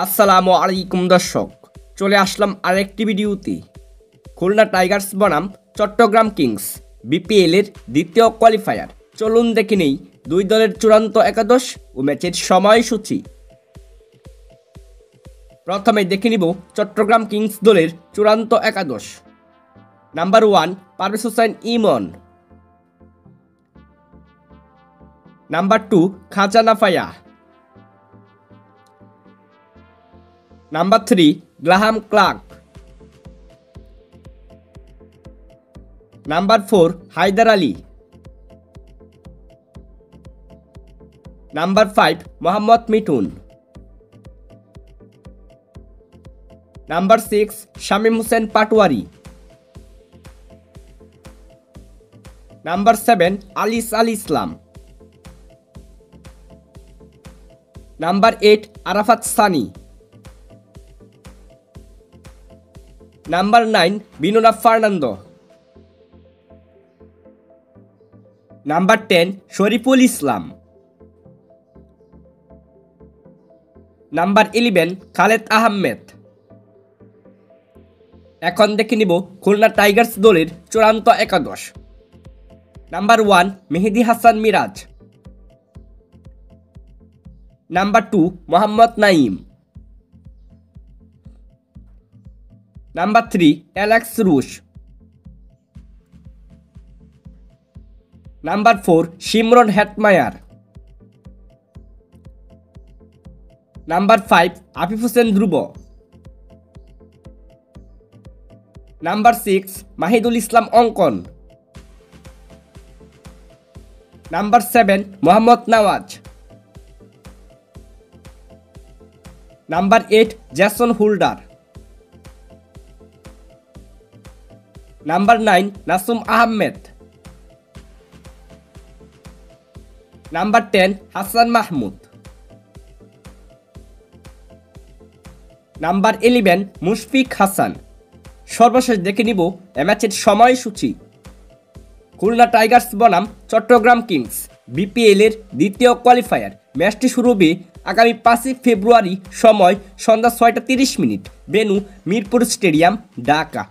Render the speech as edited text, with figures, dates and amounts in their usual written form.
আসসালামু আলাইকুম দর্শক, চলে আসলাম আরেকটি ভিডিওতে। খুলনা টাইগার্স বনাম চট্টগ্রাম কিংস বিপিএলের দ্বিতীয় কোয়ালিফায়ার। চলুন দেখে নেই দুই দলের চূড়ান্ত একাদশ ও ম্যাচের সময়সূচি। প্রথমে দেখে নিব চট্টগ্রাম কিংস দলের চূড়ান্ত একাদশ। Number 1 Parvez Hossain Emon. Number 2 Khwaja Nafay. Number 3 Graham Clark. Number 4 Haider Ali. Number 5 Mohammad Mithun. Number 6 Shamim Hossain Patwari. Number 7 Alis Al Islam. Number 8 Arafat Sunny. Number 9 Binura Fernando. Number 10 Shoriful Islam. Number 11 Khaled Ahmed. এখন দেখে নিব খুলনা টাইগার্স দলের চূড়ান্ত একাদশ। Number 1 Mehidy Hasan Miraz. Number 2 Mohammad Naim. Number 3 Alex Ross. Number 4 Shimron Hetmyer. Number 5 Afif Hossain Dhrubo. Number 6 Mahidul Islam Ankon. Number 7 Mohammad Nawaz. Number 8 Jason Holder. Number 9 Nasum Ahmed. Number 10 Hasan Mahmud. Number 11 Mushfik Hasan. সর্বশেষ দেখে নিব এ ম্যাচের সময়সূচি। খুলনা টাইগার্স বনাম চট্টগ্রাম কিংস বিপিএলের দ্বিতীয় কোয়ালিফায়ার। ম্যাচটি শুরু হবে আগামী 5 ফেব্রুয়ারি, সময় সন্ধ্যা 6টা 30 minute, venue Mirpur stadium, Dhaka.